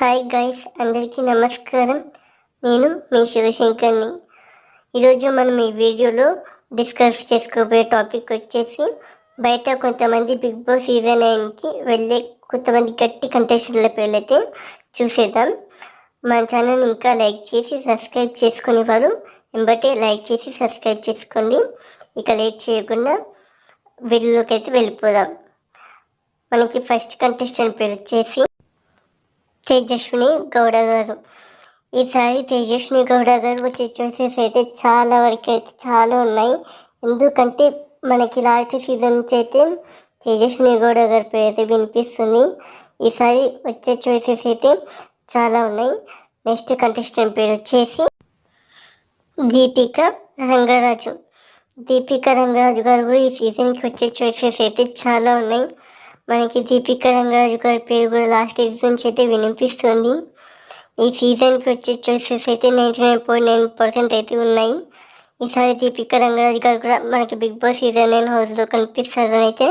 Hi guys, అందరికీ నమస్కారం. నేను మీ శివశంకర్ని. ఈరోజు మనం ఈ వీడియోలో డిస్కస్ చేసుకోబోయే టాపిక్ వచ్చేసి బయట కొంతమంది బిగ్ బాస్ సీజన్ 9కి వెళ్ళే కొంతమంది గట్టి కంటెస్టెంట్ల పేర్లైతే చూసేద్దాం. మన ఛానల్ ఇంకా లైక్ చేసి సబ్స్క్రైబ్ చేసుకునే వారు వెంబటే లైక్ చేసి సబ్స్క్రైబ్ చేసుకోండి. ఇక లేట్ చేయకుండా వీడియోలోకి అయితే వెళ్ళిపోదాం. మనకి ఫస్ట్ కంటెస్టెంట్ పేరు వచ్చేసి తేజస్విని గౌడ గారు. ఈసారి తేజస్విని గౌడ గారు వచ్చే చాయిసెస్ అయితే చాలా వరకు అయితే చాలా ఉన్నాయి. ఎందుకంటే మనకి లాస్ట్ సీజన్ నుంచి అయితే తేజస్విని గౌడ గారి పేరు అయితే వినిపిస్తుంది. ఈసారి వచ్చే చాయిసెస్ అయితే చాలా ఉన్నాయి. నెక్స్ట్ కంటెస్టెంట్ పేరు వచ్చేసి దీపిక రంగరాజు. దీపిక రంగరాజు గారు కూడా ఈ సీజన్కి వచ్చే చాయిసెస్ అయితే చాలా ఉన్నాయి. మనకి దీపిక రంగరాజు గారి పేరు కూడా లాస్ట్ సీజన్ నుంచి అయితే వినిపిస్తుంది. ఈ సీజన్కి వచ్చే చాయిసెస్ అయితే 99.9% అయితే ఉన్నాయి. ఈసారి దీపిక రంగరాజు గారు కూడా మనకి బిగ్ బాస్ సీజన్ 9 హౌస్లో కనిపిస్తారని అయితే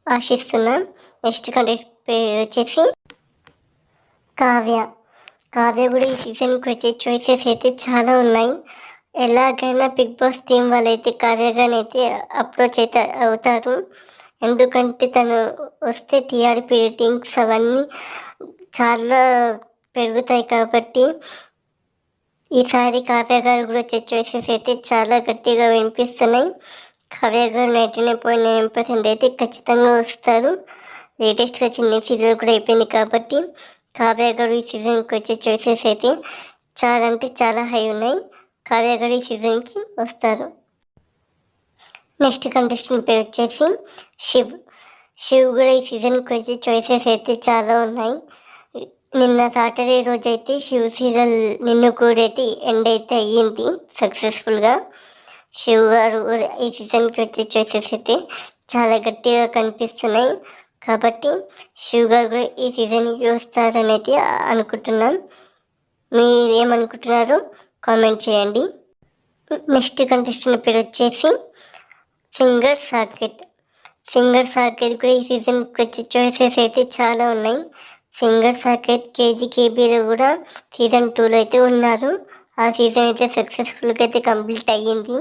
ఆశిస్తున్నాం. నెక్స్ట్ కంటెస్టెంట్ పేరు వచ్చేసి కావ్య. కావ్య కూడా ఈ సీజన్కి వచ్చే చాయిసెస్ అయితే చాలా ఉన్నాయి. ఎలాగైనా బిగ్ బాస్ టీం వాళ్ళైతే కావ్యగానైతే అప్రోచ్ అయితే అవుతారు. ఎందుకంటే తను వస్తే టీఆర్పీ రేటింగ్స్ అవన్నీ చాలా పెరుగుతాయి కాబట్టి ఈసారి కావ్య గారు కూడా వచ్చే చాయిసెస్ అయితే చాలా గట్టిగా వినిపిస్తున్నాయి. కావ్య గారు 99.9% అయితే ఖచ్చితంగా వస్తారు. లేటెస్ట్గా చిన్న సీజన్ కూడా అయిపోయింది కాబట్టి కావ్య గారు ఈ సీజన్కి వచ్చే చాయిసెస్ అయితే చాలా అంటే చాలా హై ఉన్నాయి. కావ్య గారు ఈ సీజన్కి వస్తారు. నెక్స్ట్ కంటెస్టెంట్ పేరు వచ్చేసి శివ్ కూడా ఈ సీజన్కి వచ్చే చాయిసెస్ అయితే చాలా ఉన్నాయి. నిన్న సాటర్డే రోజు అయితే శివ్ సీరియల్ నిన్ను కూడైతే ఎండ్ అయితే అయ్యింది సక్సెస్ఫుల్గా. శివ్ గారు ఈ సీజన్కి వచ్చే చాయిసెస్ అయితే చాలా గట్టిగా కనిపిస్తున్నాయి కాబట్టి శివ్ గారు కూడా ఈ సీజన్కి వస్తారని అయితే అనుకుంటున్నాం. మీరు ఏమనుకుంటున్నారో కామెంట్ చేయండి. నెక్స్ట్ కంటెస్టెంట్ పేరు వచ్చేసి సింగర్ సాకేత్. కూడా ఈ సీజన్కి వచ్చే చాయిసెస్ అయితే చాలా ఉన్నాయి. సింగర్ సాకేత్ కేజీకేబీలో కూడా సీజన్ 2లో అయితే ఉన్నారు. ఆ సీజన్ అయితే సక్సెస్ఫుల్గా అయితే కంప్లీట్ అయ్యింది.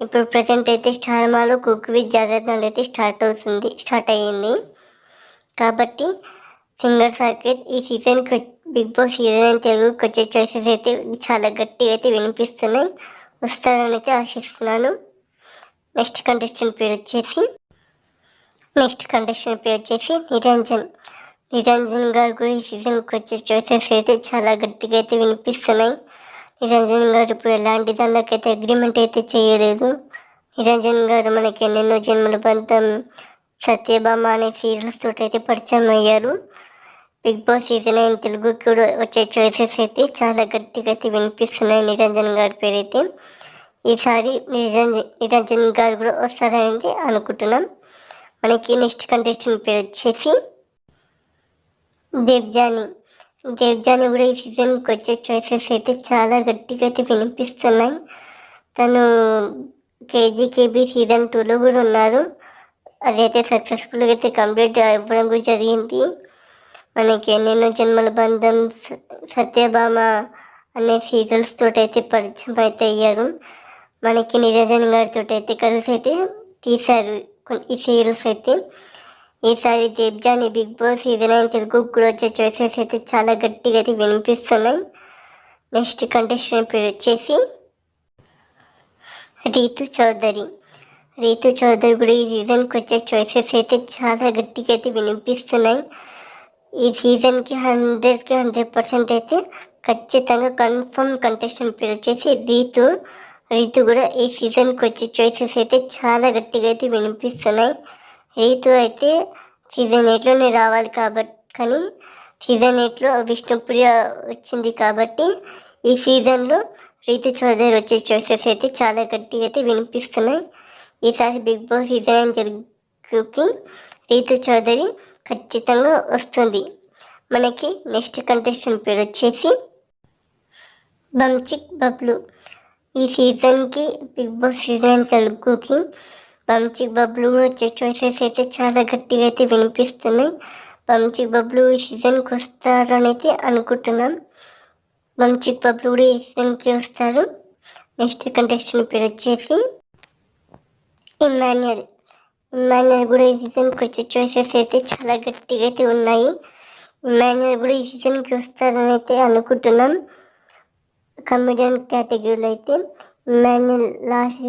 ఇప్పుడు ప్రజెంట్ అయితే స్టార్ మాలో కుక్ విత్ జాగ్రత్తలు అయితే స్టార్ట్ అయ్యింది కాబట్టి సింగర్ సాకేత్ ఈ సీజన్కి బిగ్ బాస్ సీజన్ తెలుగుకి వచ్చే చాయిసెస్ అయితే చాలా గట్టిగా అయితే వినిపిస్తున్నాయి. వస్తారని అయితే ఆశిస్తున్నాను. నెక్స్ట్ కంటెస్టెంట్ పేరు వచ్చేసి నిరంజన్ గారు కూడా ఈ సీజన్కి వచ్చే చాయిసెస్ అయితే చాలా గట్టిగా అయితే వినిపిస్తున్నాయి. నిరంజన్ గారు ఇప్పుడు ఎలాంటి దానికైతే అగ్రిమెంట్ అయితే చేయలేదు. నిరంజన్ గారు మనకి ఎన్నెన్నో జన్మల బంధం, సత్యభామ అనే సీరియల్స్ తోటి అయితే పరిచయం అయ్యారు. బిగ్ బాస్ సీజన్ 9 తెలుగుకి కూడా వచ్చే చాయిసెస్ అయితే చాలా గట్టిగా అయితే వినిపిస్తున్నాయి. నిరంజన్ గారి పేరు అయితే ఈసారి నిరంజన్ గారు కూడా వస్తారని అనుకుంటున్నాం. మనకి నెక్స్ట్ కంటెస్టెంట్ పేరు వచ్చేసి దేవ్జాని కూడా ఈ సీజన్కి వచ్చే చాయిసెస్ అయితే చాలా గట్టిగా అయితే వినిపిస్తున్నాయి. తను కేజీకేబీ సీజన్ 2లో కూడా ఉన్నారు. అదైతే సక్సెస్ఫుల్గా అయితే కంప్లీట్ అవ్వడం కూడా జరిగింది. మనకి ఎన్నెన్నో జన్మల బంధం, సత్యభామ అనే సీరియల్స్ తోటి అయితే పరిచయం అయితే అయ్యారు. మనకి నిరంజన్ గారితో అయితే కలిసి అయితే తీశారు ఈ సీరియల్స్ అయితే. ఈసారి దేవ్జాని బిగ్ బాస్ సీజన్ 9 తెలుగుకు కూడా వచ్చే చాయిసెస్ అయితే చాలా గట్టిగా అయితే వినిపిస్తున్నాయి. నెక్స్ట్ కంటెస్టెంట్ పేరు వచ్చేసి రీతు చౌదరి కూడా ఈ సీజన్కి వచ్చే చాయిసెస్ అయితే చాలా గట్టిగా అయితే వినిపిస్తున్నాయి. ఈ సీజన్కి 100కి 100% అయితే ఖచ్చితంగా కన్ఫర్మ్ కంటెస్టెంట్ పేరు వచ్చేసి రీతు కూడా ఈ సీజన్కి వచ్చే చాయిసెస్ అయితే చాలా గట్టిగా అయితే వినిపిస్తున్నాయి. రీతు అయితే సీజన్ 8లోనే రావాలి కానీ సీజన్ 8లో విష్ణుప్రియ వచ్చింది కాబట్టి ఈ సీజన్లో రీతు చౌదరి వచ్చే చాయిసెస్ అయితే చాలా గట్టిగా అయితే వినిపిస్తున్నాయి. ఈసారి బిగ్ బాస్ సీజన్ 9 తెలుగుకి రీతు చౌదరి ఖచ్చితంగా వస్తుంది. మనకి నెక్స్ట్ కంటెస్టెంట్ పేరు వచ్చేసి బంచిక్ బబ్లు. ఈ సీజన్కి బిగ్ బాస్ సీజన్ తెలుగుకి బంచిక్ బబ్లు కూడా వచ్చే చాయిసెస్ అయితే చాలా గట్టిగా అయితే వినిపిస్తున్నాయి. బంచి బబ్లు ఈ సీజన్కి వస్తారని అయితే అనుకుంటున్నాం. బంచి బబ్లు కూడా ఈ సీజన్కి వస్తారు. నెక్స్ట్ కంటెస్టెంట్ పేరు వచ్చేసి ఇమ్మాన్యుయల్ కూడా ఈ సీజన్కి వచ్చే చాయిసెస్ అయితే చాలా గట్టిగా అయితే ఉన్నాయి. ఇమ్మాన్యుయల్ కూడా ఈ సీజన్కి వస్తారని అయితే అనుకుంటున్నాం. కమెడియన్ కేటగిరీలో అయితే ఇమ్మాన్యుయల్ లాస్ట్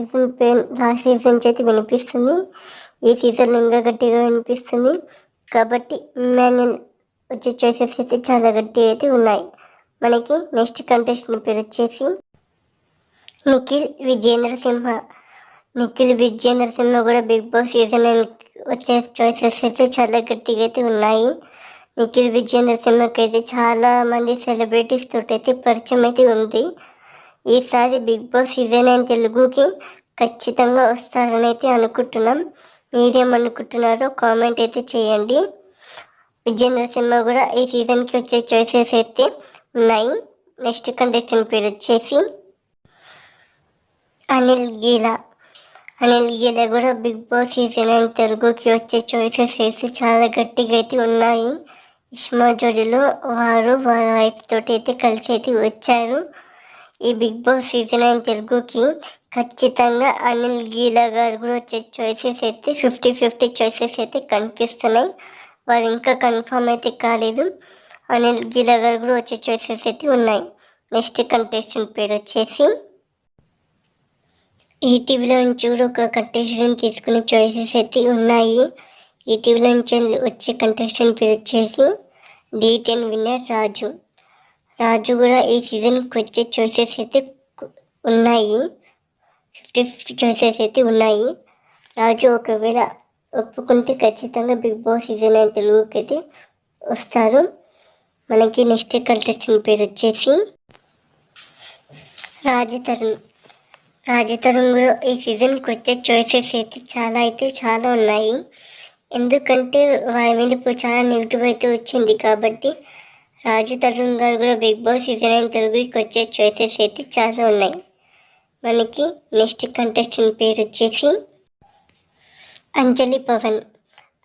సీజన్ అయితే వినిపిస్తుంది. ఈ సీజన్ ఇంకా గట్టిగా వినిపిస్తుంది. కాబట్టి ఇమ్మాన్యుయల్ వచ్చే చాయిసెస్ అయితే చాలా గట్టిగా అయితే ఉన్నాయి. మనకి నెక్స్ట్ కంటెస్టెంట్ పేరు వచ్చేసి నిఖిల్ విజేంద్ర సింహ కూడా బిగ్ బాస్ సీజన్ వచ్చే చాయిసెస్ అయితే చాలా గట్టిగా అయితే ఉన్నాయి. నిఖిల్ విజేంద్ర సింహకి అయితే చాలా మంది సెలబ్రిటీస్ తోటి అయితే పరిచయం అయితే ఉంది. ఈసారి బిగ్ బాస్ సీజన్ 9 తెలుగుకి ఖచ్చితంగా వస్తారని అయితే అనుకుంటున్నాం. మీరేమనుకుంటున్నారో కామెంట్ అయితే చేయండి. విజేంద్ర సింహ కూడా ఈ సీజన్కి వచ్చే చాయిసెస్ అయితే ఉన్నాయి. నెక్స్ట్ కంటెస్టెంట్ పేరు వచ్చేసి అనిల్ గీలా కూడా బిగ్ బాస్ సీజన్ 9 తెలుగుకి వచ్చే చాయిసెస్ అయితే చాలా గట్టిగా అయితే ఉన్నాయి. ఇష్మా జోడీలో వారి వైఫ్ తోటి అయితే కలిసి అయితే వచ్చారు. ఈ బిగ్ బాస్ సీజన్ 9 తెలుగుకి ఖచ్చితంగా అనిల్ గీలా గారు కూడా వచ్చే చాయిసెస్ అయితే 50-50 చాయిసెస్ అయితే కనిపిస్తున్నాయి. వారు ఇంకా కన్ఫర్మ్ అయితే కాలేదు. అనిల్ గీలా గారు కూడా వచ్చే చాయిసెస్ అయితే ఉన్నాయి. నెక్స్ట్ కంటెస్టెంట్ పేరు వచ్చేసి ఈటీవీలో నుంచి కూడా ఒక కంటెస్టెంట్ తీసుకునే చాయిసెస్ అయితే ఉన్నాయి. ఈటీవీలో నుంచి వచ్చే కంటెస్టెంట్ పేరు వచ్చేసి D10 విన్నర్ రాజు కూడా ఈ సీజన్కి వచ్చే చాయిసెస్ అయితే ఉన్నాయి. 50-50 చాయిసెస్ అయితే ఉన్నాయి. రాజు ఒకవేళ ఒప్పుకుంటే ఖచ్చితంగా బిగ్ బాస్ సీజన్ 9 తెలుగుకి అయితే వస్తారు. మనకి నెక్స్ట్ కంటెస్టెంట్ పేరు వచ్చేసి రాజతరుణ్ కూడా ఈ సీజన్కి వచ్చే చాయిసెస్ అయితే చాలా ఉన్నాయి. ఎందుకంటే వారి మీద ఇప్పుడు చాలా నెగిటివ్ అయితే వచ్చింది. కాబట్టి రాజతరుణ్ గారు కూడా బిగ్ బాస్ సీజన్ 9 తెలుగుకి వచ్చే చాయిసెస్ అయితే చాలా ఉన్నాయి. మనకి నెక్స్ట్ కంటెస్టెంట్ పేరు వచ్చేసి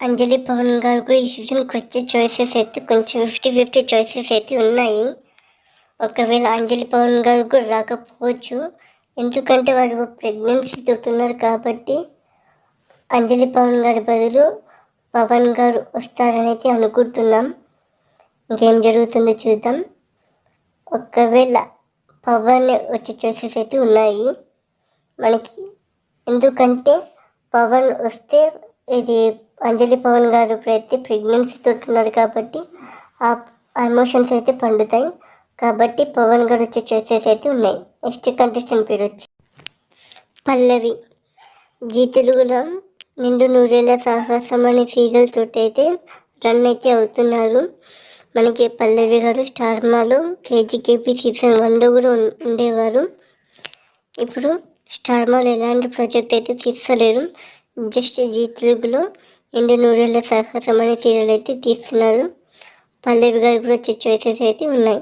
అంజలి పవన్ గారు కూడా ఈ సీజన్కి వచ్చే చాయిసెస్ అయితే కొంచెం 50-50 చాయిసెస్ అయితే ఉన్నాయి. ఒకవేళ అంజలి పవన్ గారు కూడా రాకపోవచ్చు. ఎందుకంటే వారు ప్రెగ్నెన్సీ తోటున్నారు. కాబట్టి అంజలి పవన్ గారి బదులు పవన్ గారు వస్తారని అయితే అనుకుంటున్నాం. ఇంకేం జరుగుతుందో చూద్దాం. ఒకవేళ పవన్ వచ్చే చాయిసెస్ అయితే ఉన్నాయి మనకి. ఎందుకంటే పవన్ వస్తే ఇది అంజలి పవన్ గారు అయితే ప్రెగ్నెన్సీ తోటున్నారు. కాబట్టి ఆ ఎమోషన్స్ అయితే పండుతాయి. కాబట్టి పవన్ గారు వచ్చే చాయిసెస్ అయితే ఉన్నాయి. నెక్స్ట్ కంటెస్టెంట్ పేరు వచ్చి పల్లవి. జీ తెలుగులో నిండు నూరేళ్ల సాహసం అనే సీరియల్ తోటి అయితే రన్ అయితే అవుతున్నారు. మనకి పల్లవి గారు స్టార్మాలో కేజీకేపీ సీజన్ 1లో కూడా ఉండేవారు. ఇప్పుడు స్టార్మాలో ఎలాంటి ప్రాజెక్ట్ అయితే తీస్తలేరు. జస్ట్ జీ తెలుగులో నిండు నూరేళ్ల సాహసం అనే సీరియల్ అయితే తీస్తున్నారు. పల్లవి గారు కూడా వచ్చే చాయిసెస్ అయితే ఉన్నాయి.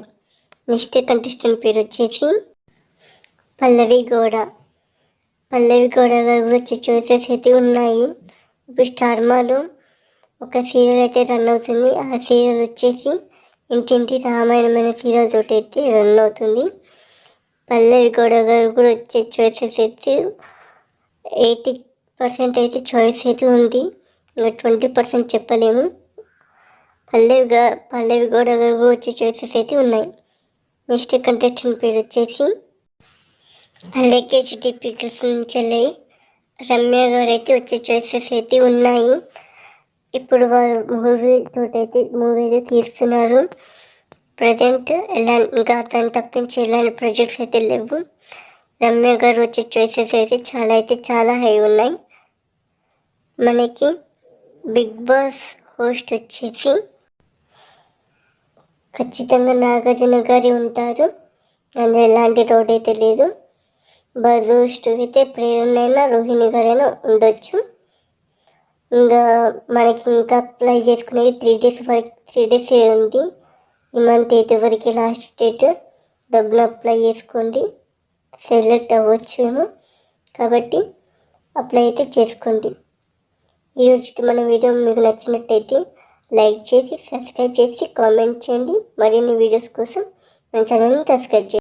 నెక్స్ట్ కంటెస్టెంట్ పేరు వచ్చేసి పల్లవి గౌడ గారు వచ్చే చాయిసెస్ అయితే ఉన్నాయి. ఇప్పుడు స్టార్మాలో ఒక సీరియల్ అయితే రన్ అవుతుంది. ఆ సీరియల్ వచ్చేసి ఇంటింటి రామాయణం అనే సీరియల్ తోటి అయితే రన్ అవుతుంది. పల్లవి గౌడ గారు కూడా వచ్చే చాయిసెస్ అయితే 80% అయితే చాయిస్ అయితే ఉంది. ఇంకా 20% చెప్పలేము. పల్లవి గౌడ గారు కూడా వచ్చే చాయిసెస్ అయితే ఉన్నాయి. నెక్స్ట్ కంటెస్టెంట్ పేరు వచ్చేసి అలాగే పిక్స్ నుంచి రమ్య గారు అయితే వచ్చే చాయిసెస్ అయితే ఉన్నాయి. ఇప్పుడు వారు మూవీ అయితే తీస్తున్నారు. ప్రజెంట్ ఇంకా దాన్ని తప్పించి ఎలాంటి ప్రాజెక్ట్స్ అయితే లేవు. రమ్య గారు వచ్చే చాయిసెస్ అయితే చాలా హై ఉన్నాయి. మనకి బిగ్ బాస్ హోస్ట్ వచ్చేసి ఖచ్చితంగా నాగార్జున గారి ఉంటారు. అందులో ఎలాంటి డౌట్ అయితే లేదు. బజోస్ట్ అయితే ప్రేరణ రోహిణి గారైనా ఉండొచ్చు. ఇంకా మనకి ఇంకా అప్లై చేసుకునేది 3 days ఉంది. ఈ మంత్ 8 వరకు లాస్ట్ డేట్. డబ్బులు అప్లై చేసుకోండి, సెలెక్ట్ అవ్వచ్చేమో. కాబట్టి అప్లై అయితే చేసుకోండి. ఈరోజు మన వీడియో మీకు నచ్చినట్టయితే లైక్ చేసి సబ్స్క్రైబ్ చేసి కామెంట్ చేయండి. మరిన్ని వీడియోస్ కోసం మన ఛానల్ని సబ్స్క్రైబ్ చేయండి.